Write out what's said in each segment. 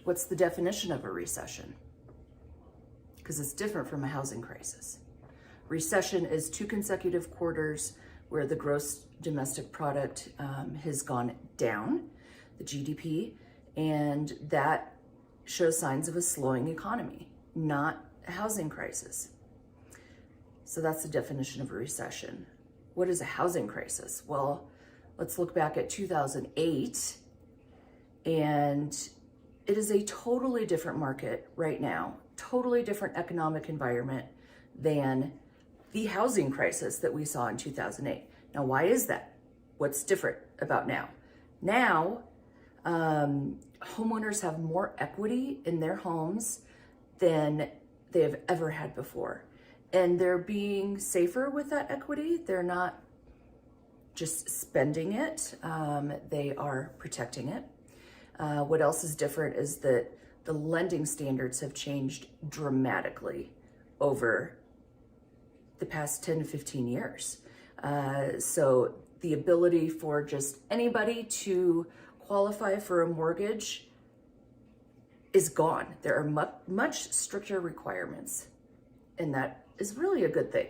What's the definition of a recession? Because it's different from a housing crisis. Recession is 2 consecutive quarters where the gross domestic product has gone down, the GDP, and that shows signs of a slowing economy, not a housing crisis. So that's the definition of a recession. What is a housing crisis? Well, let's look back at 2008, and it is a totally different market right now, totally different economic environment than the housing crisis that we saw in 2008. Now, why is that? What's different about now? Now, homeowners have more equity in their homes than they have ever had before. And they're being safer with that equity. They're not just spending it, they are protecting it. What else is different is that the lending standards have changed dramatically over the past 10 to 15 years. So the ability for just anybody to qualify for a mortgage is gone. There are much stricter requirements, and that is really a good thing.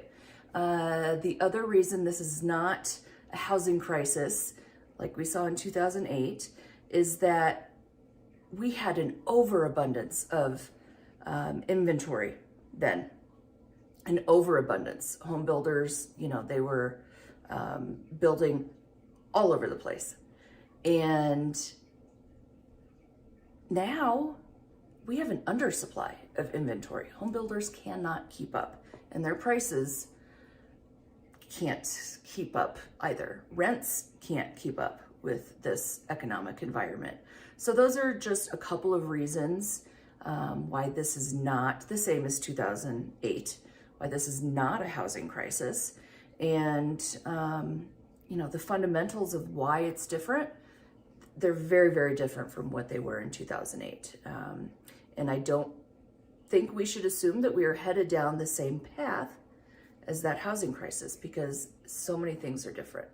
The other reason this is not a housing crisis like we saw in 2008 is that we had an overabundance of inventory then. An overabundance. Home builders, they were building all over the place. And now we have an undersupply of inventory. Home builders cannot keep up, and their prices can't keep up either. Rents can't keep up with this economic environment. So those are just a couple of reasons why this is not the same as 2008, why this is not a housing crisis. And, the fundamentals of why it's different, they're very, very different from what they were in 2008. And I don't think we should assume that we are headed down the same path as that housing crisis, because so many things are different.